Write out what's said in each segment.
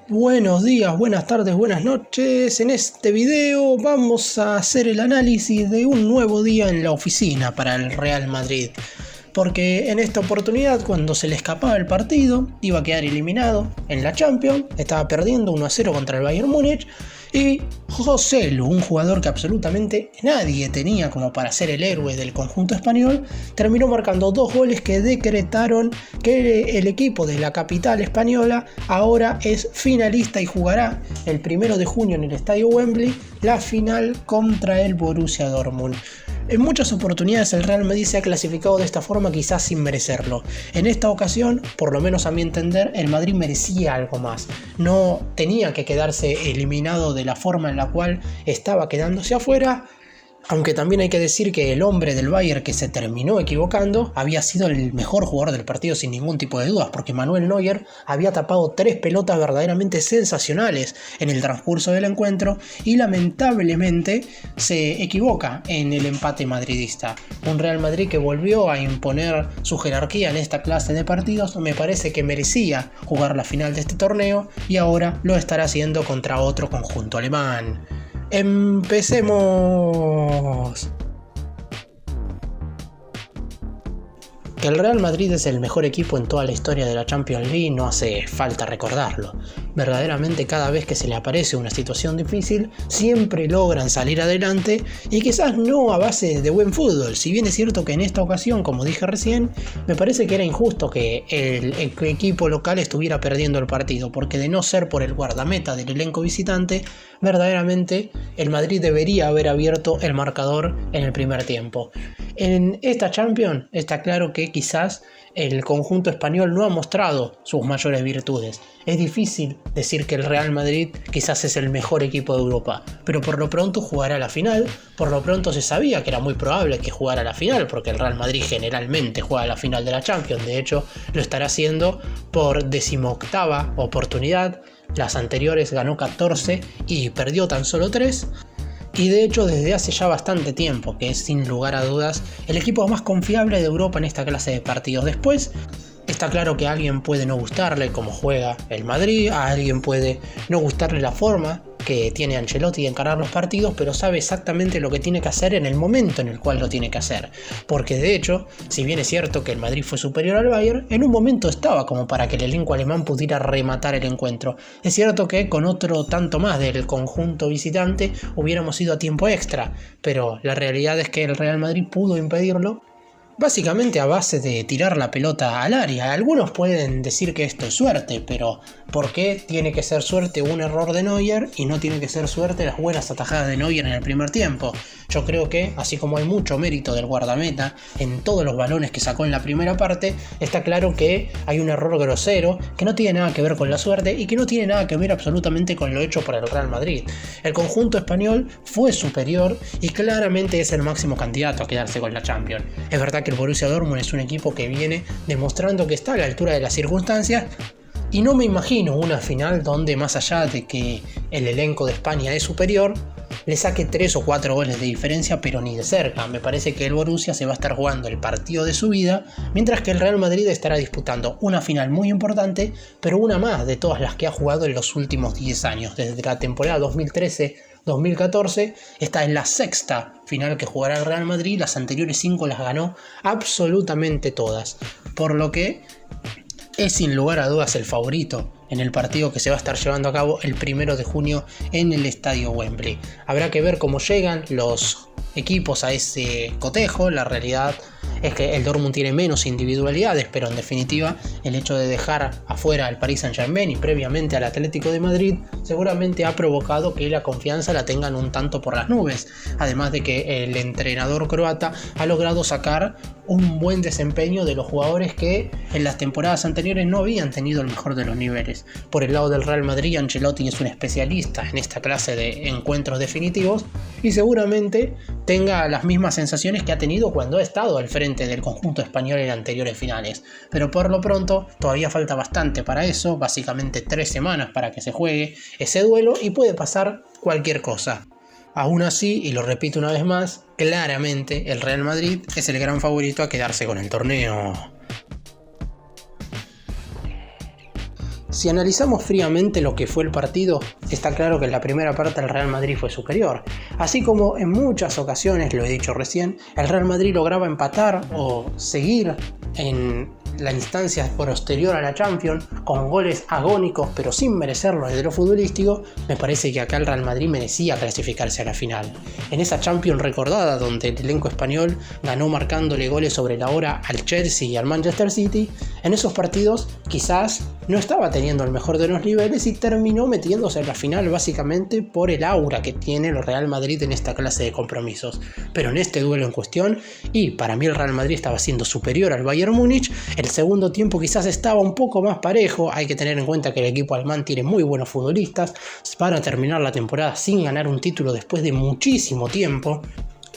Buenos días, buenas tardes, buenas noches. En este video vamos a hacer el análisis de un nuevo día en la oficina para el Real Madrid. Porque en esta oportunidad, cuando se le escapaba el partido, iba a quedar eliminado en la Champions, estaba perdiendo 1-0 contra el Bayern Múnich, y Joselu, un jugador que absolutamente nadie tenía como para ser el héroe del conjunto español, terminó marcando 2 goles que decretaron que el equipo de la capital española ahora es finalista y jugará el 1 de junio en el estadio Wembley la final contra el Borussia Dortmund. En muchas oportunidades el Real Madrid se ha clasificado de esta forma quizás sin merecerlo. En esta ocasión, por lo menos a mi entender, el Madrid merecía algo más. No tenía que quedarse eliminado de la forma en la cual estaba quedándose afuera. Aunque también hay que decir que el hombre del Bayern que se terminó equivocando había sido el mejor jugador del partido sin ningún tipo de dudas, porque Manuel Neuer había tapado 3 pelotas verdaderamente sensacionales en el transcurso del encuentro y lamentablemente se equivoca en el empate madridista. Un Real Madrid que volvió a imponer su jerarquía en esta clase de partidos, me parece que merecía jugar la final de este torneo y ahora lo estará haciendo contra otro conjunto alemán. ¡Empecemos! Que el Real Madrid es el mejor equipo en toda la historia de la Champions League no hace falta recordarlo. Verdaderamente cada vez que se le aparece una situación difícil, siempre logran salir adelante y quizás no a base de buen fútbol. Si bien es cierto que en esta ocasión, como dije recién, me parece que era injusto que el equipo local estuviera perdiendo el partido, porque de no ser por el guardameta del elenco visitante, verdaderamente el Madrid debería haber abierto el marcador en el primer tiempo. En esta Champions está claro que quizás el conjunto español no ha mostrado sus mayores virtudes. Es difícil decir que el Real Madrid quizás es el mejor equipo de Europa, pero por lo pronto jugará la final. Por lo pronto se sabía que era muy probable que jugara la final, porque el Real Madrid generalmente juega la final de la Champions. De hecho, lo estará haciendo por 18ª oportunidad. Las anteriores ganó 14 y perdió tan solo 3. Y de hecho desde hace ya bastante tiempo que es sin lugar a dudas el equipo más confiable de Europa en esta clase de partidos. Después está claro que a alguien puede no gustarle cómo juega el Madrid, a alguien puede no gustarle la forma que tiene Ancelotti de encarar los partidos, pero sabe exactamente lo que tiene que hacer en el momento en el cual lo tiene que hacer. Porque de hecho, si bien es cierto que el Madrid fue superior al Bayern, en un momento estaba como para que el elenco alemán pudiera rematar el encuentro. Es cierto que con otro tanto más del conjunto visitante hubiéramos ido a tiempo extra, pero la realidad es que el Real Madrid pudo impedirlo, básicamente a base de tirar la pelota al área. Algunos pueden decir que esto es suerte, pero ¿por qué tiene que ser suerte un error de Neuer y no tiene que ser suerte las buenas atajadas de Neuer en el primer tiempo? Yo creo que, así como hay mucho mérito del guardameta en todos los balones que sacó en la primera parte, está claro que hay un error grosero que no tiene nada que ver con la suerte y que no tiene nada que ver absolutamente con lo hecho por el Real Madrid. El conjunto español fue superior y claramente es el máximo candidato a quedarse con la Champions. Es verdad que el Borussia Dortmund es un equipo que viene demostrando que está a la altura de las circunstancias, y no me imagino una final donde, más allá de que el elenco de España es superior, le saque 3 o 4 goles de diferencia, pero ni de cerca. Me parece que el Borussia se va a estar jugando el partido de su vida, mientras que el Real Madrid estará disputando una final muy importante, pero una más de todas las que ha jugado en los últimos 10 años. Desde la temporada 2013-2014, esta es la 6ª final que jugará el Real Madrid. Las anteriores 5 las ganó absolutamente todas, por lo que es sin lugar a dudas el favorito en el partido que se va a estar llevando a cabo el 1 de junio en el estadio Wembley. Habrá que ver cómo llegan los equipos a ese cotejo. La realidad es que el Dortmund tiene menos individualidades, pero en definitiva el hecho de dejar afuera al Paris Saint-Germain y previamente al Atlético de Madrid seguramente ha provocado que la confianza la tengan un tanto por las nubes, además de que el entrenador croata ha logrado sacar un buen desempeño de los jugadores que en las temporadas anteriores no habían tenido el mejor de los niveles. Por el lado del Real Madrid, Ancelotti es un especialista en esta clase de encuentros definitivos y seguramente tenga las mismas sensaciones que ha tenido cuando ha estado al frente del conjunto español en anteriores finales. Pero por lo pronto todavía falta bastante para eso, básicamente 3 semanas para que se juegue ese duelo y puede pasar cualquier cosa. Aún así, y lo repito una vez más, claramente el Real Madrid es el gran favorito a quedarse con el torneo. Si analizamos fríamente lo que fue el partido, está claro que en la primera parte el Real Madrid fue superior. Así como en muchas ocasiones, lo he dicho recién, el Real Madrid lograba empatar o seguir en la instancia posterior a la Champions con goles agónicos pero sin merecerlo desde lo futbolístico, me parece que acá el Real Madrid merecía clasificarse a la final. En esa Champions recordada donde el elenco español ganó marcándole goles sobre la hora al Chelsea y al Manchester City, en esos partidos quizás no estaba teniendo el mejor de los niveles y terminó metiéndose en la final básicamente por el aura que tiene el Real Madrid en esta clase de compromisos. Pero en este duelo en cuestión, y para mí el Real Madrid estaba siendo superior al Bayern Múnich, el segundo tiempo quizás estaba un poco más parejo. Hay que tener en cuenta que el equipo alemán tiene muy buenos futbolistas, van a terminar la temporada sin ganar un título después de muchísimo tiempo.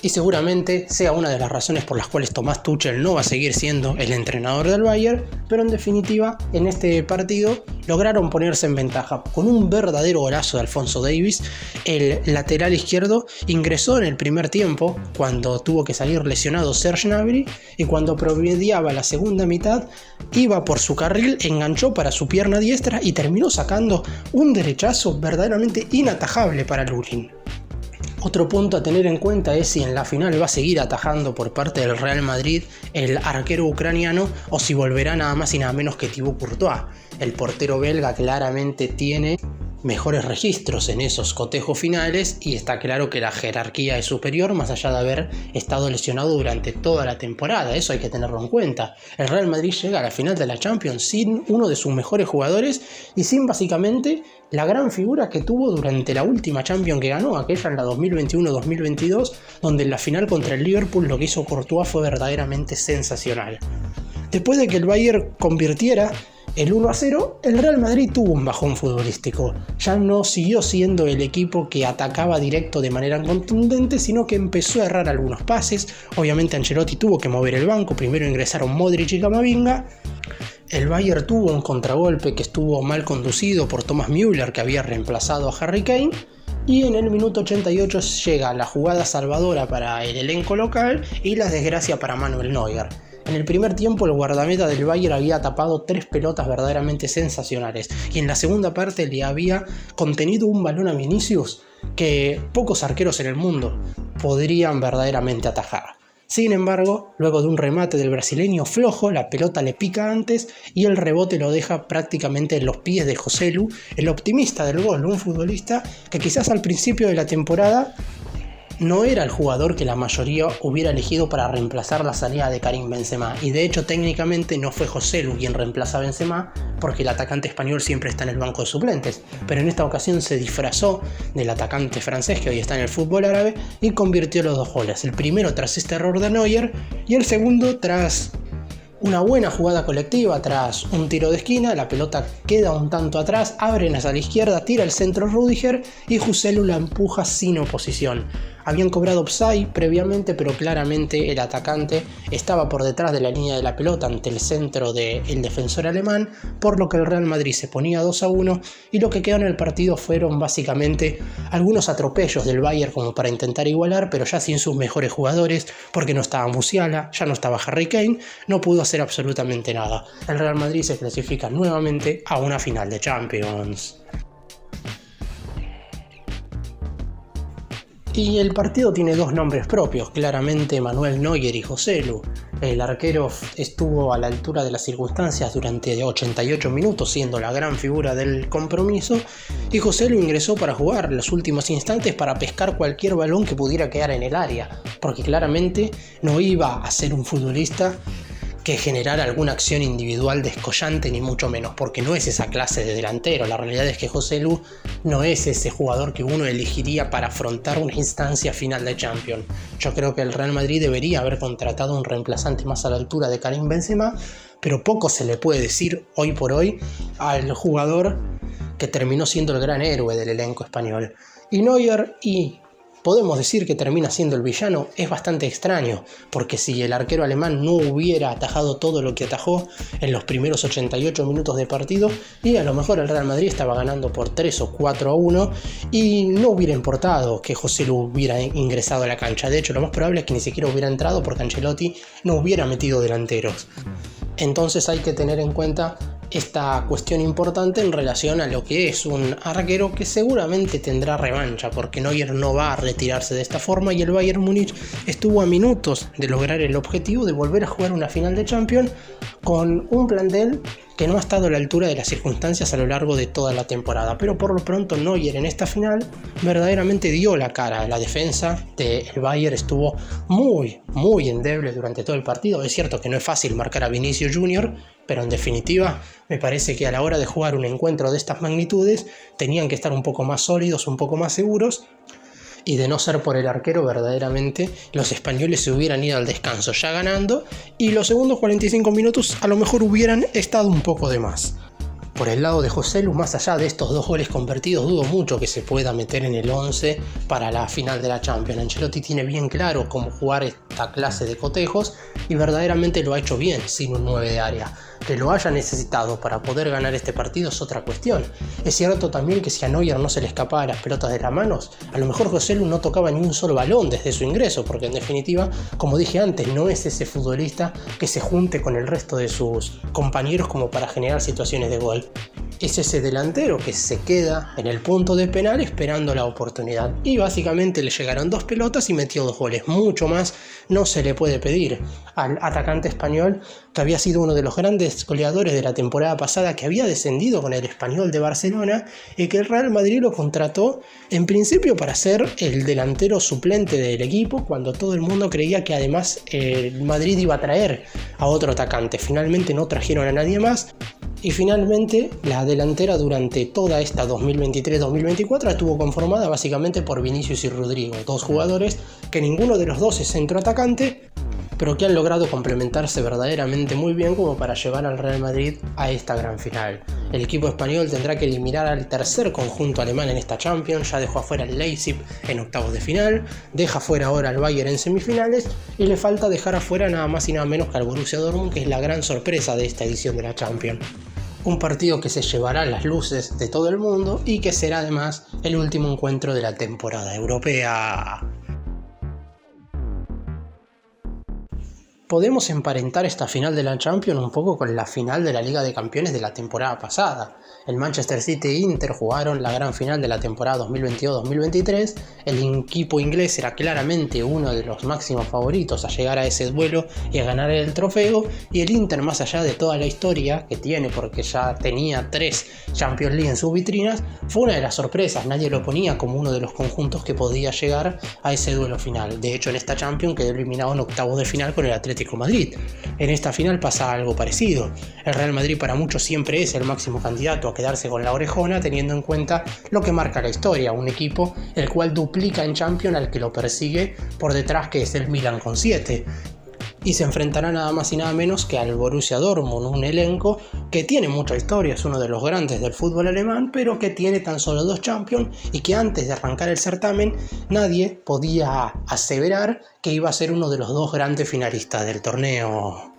Y seguramente sea una de las razones por las cuales Thomas Tuchel no va a seguir siendo el entrenador del Bayern, pero en definitiva en este partido lograron ponerse en ventaja. Con un verdadero golazo de Alphonso Davies, el lateral izquierdo ingresó en el primer tiempo cuando tuvo que salir lesionado Serge Gnabry, y cuando promediaba la segunda mitad iba por su carril, enganchó para su pierna diestra y terminó sacando un derechazo verdaderamente inatajable para Lunin. Otro punto a tener en cuenta es si en la final va a seguir atajando por parte del Real Madrid el arquero ucraniano o si volverá nada más y nada menos que Thibaut Courtois. El portero belga claramente tiene mejores registros en esos cotejos finales y está claro que la jerarquía es superior más allá de haber estado lesionado durante toda la temporada. Eso hay que tenerlo en cuenta. El Real Madrid llega a la final de la Champions sin uno de sus mejores jugadores y sin básicamente la gran figura que tuvo durante la última Champions que ganó, aquella en la 2021-2022, donde en la final contra el Liverpool lo que hizo Courtois fue verdaderamente sensacional. Después de que el Bayern convirtiera el 1-0, el Real Madrid tuvo un bajón futbolístico. Ya no siguió siendo el equipo que atacaba directo de manera contundente, sino que empezó a errar algunos pases. Obviamente Ancelotti tuvo que mover el banco, primero ingresaron Modric y Camavinga. El Bayern tuvo un contragolpe que estuvo mal conducido por Thomas Müller, que había reemplazado a Harry Kane. Y en el minuto 88 llega la jugada salvadora para el elenco local y la desgracia para Manuel Neuer. En el primer tiempo el guardameta del Bayern había tapado 3 pelotas verdaderamente sensacionales y en la segunda parte le había contenido un balón a Vinicius que pocos arqueros en el mundo podrían verdaderamente atajar. Sin embargo, luego de un remate del brasileño flojo, la pelota le pica antes y el rebote lo deja prácticamente en los pies de Joselu, el optimista del gol, un futbolista que quizás al principio de la temporada no era el jugador que la mayoría hubiera elegido para reemplazar la salida de Karim Benzema, y de hecho técnicamente no fue Joselu quien reemplaza a Benzema porque el atacante español siempre está en el banco de suplentes, pero en esta ocasión se disfrazó del atacante francés que hoy está en el fútbol árabe y convirtió los 2 goles, el primero tras este error de Neuer y el segundo tras una buena jugada colectiva, tras un tiro de esquina, la pelota queda un tanto atrás, abren hacia la izquierda, tira el centro Rüdiger y Joselu la empuja sin oposición. Habían cobrado offside previamente, pero claramente el atacante estaba por detrás de la línea de la pelota ante el centro del defensor alemán, por lo que el Real Madrid se ponía 2-1 y lo que quedó en el partido fueron básicamente algunos atropellos del Bayern como para intentar igualar, pero ya sin sus mejores jugadores, porque no estaba Musiala, ya no estaba Harry Kane, no pudo hacer absolutamente nada. El Real Madrid se clasifica nuevamente a una final de Champions. Y el partido tiene 2 nombres propios, claramente Manuel Neuer y Joselu. El arquero estuvo a la altura de las circunstancias durante 88 minutos, siendo la gran figura del compromiso, y Joselu ingresó para jugar los últimos instantes para pescar cualquier balón que pudiera quedar en el área, porque claramente no iba a ser un futbolista que generar alguna acción individual descollante, ni mucho menos, porque no es esa clase de delantero. La realidad es que Joselu no es ese jugador que uno elegiría para afrontar una instancia final de Champions. Yo creo que el Real Madrid debería haber contratado un reemplazante más a la altura de Karim Benzema, pero poco se le puede decir hoy por hoy al jugador que terminó siendo el gran héroe del elenco español. Y Neuer, y podemos decir que termina siendo el villano, es bastante extraño, porque si el arquero alemán no hubiera atajado todo lo que atajó en los primeros 88 minutos de partido, y a lo mejor el Real Madrid estaba ganando por 3 o 4-1 y no hubiera importado que Joselu hubiera ingresado a la cancha. De hecho, lo más probable es que ni siquiera hubiera entrado porque Ancelotti no hubiera metido delanteros. Entonces hay que tener en cuenta esta cuestión importante en relación a lo que es un arquero que seguramente tendrá revancha, porque Neuer no va a retirarse de esta forma y el Bayern Múnich estuvo a minutos de lograr el objetivo de volver a jugar una final de Champions con un plantel que no ha estado a la altura de las circunstancias a lo largo de toda la temporada, pero por lo pronto Neuer en esta final verdaderamente dio la cara. La defensa del Bayern estuvo muy endeble durante todo el partido. Es cierto que no es fácil marcar a Vinicius Junior, pero en definitiva me parece que a la hora de jugar un encuentro de estas magnitudes tenían que estar un poco más sólidos, un poco más seguros, y de no ser por el arquero verdaderamente los españoles se hubieran ido al descanso ya ganando y los segundos 45 minutos a lo mejor hubieran estado un poco de más. Por el lado de Joselu, más allá de estos 2 goles convertidos, dudo mucho que se pueda meter en el 11 para la final de la Champions. Ancelotti tiene bien claro cómo jugar esta clase de cotejos y verdaderamente lo ha hecho bien sin un 9 de área. Que lo haya necesitado para poder ganar este partido es otra cuestión. Es cierto también que si a Neuer no se le escapaban las pelotas de las manos, a lo mejor Joselu no tocaba ni un solo balón desde su ingreso, porque en definitiva, como dije antes, no es ese futbolista que se junte con el resto de sus compañeros como para generar situaciones de gol. Es ese delantero que se queda en el punto de penal esperando la oportunidad. Y básicamente le llegaron 2 pelotas y metió 2 goles. Mucho más no se le puede pedir al atacante español, que había sido uno de los grandes goleadores de la temporada pasada, que había descendido con el Español de Barcelona y que el Real Madrid lo contrató en principio para ser el delantero suplente del equipo, cuando todo el mundo creía que además el Madrid iba a traer a otro atacante. Finalmente no trajeron a nadie más. Y finalmente la delantera durante toda esta 2023-2024 estuvo conformada básicamente por Vinicius y Rodrigo, 2 jugadores que ninguno de los 2 es centroatacante, pero que han logrado complementarse verdaderamente muy bien como para llevar al Real Madrid a esta gran final. El equipo español tendrá que eliminar al tercer conjunto alemán en esta Champions, ya dejó afuera al Leipzig en octavos de final, deja afuera ahora al Bayern en semifinales y le falta dejar afuera nada más y nada menos que al Borussia Dortmund, que es la gran sorpresa de esta edición de la Champions. Un partido que se llevará las luces de todo el mundo y que será además el último encuentro de la temporada europea. Podemos emparentar esta final de la Champions un poco con la final de la Liga de Campeones de la temporada pasada. El Manchester City e Inter jugaron la gran final de la temporada 2022-2023. El equipo inglés era claramente uno de los máximos favoritos a llegar a ese duelo y a ganar el trofeo. Y el Inter, más allá de toda la historia que tiene, porque ya tenía 3 Champions League en sus vitrinas, fue una de las sorpresas. Nadie lo ponía como uno de los conjuntos que podía llegar a ese duelo final. De hecho, en esta Champions quedó eliminado en octavos de final con el Atlético Madrid. En esta final pasa algo parecido. El Real Madrid para muchos siempre es el máximo candidato a quedarse con la orejona, teniendo en cuenta lo que marca la historia, un equipo el cual duplica en Champions al que lo persigue por detrás, que es el Milan con 7. Y se enfrentará nada más y nada menos que al Borussia Dortmund, un elenco que tiene mucha historia, es uno de los grandes del fútbol alemán, pero que tiene tan solo 2 Champions y que antes de arrancar el certamen nadie podía aseverar que iba a ser uno de los 2 grandes finalistas del torneo.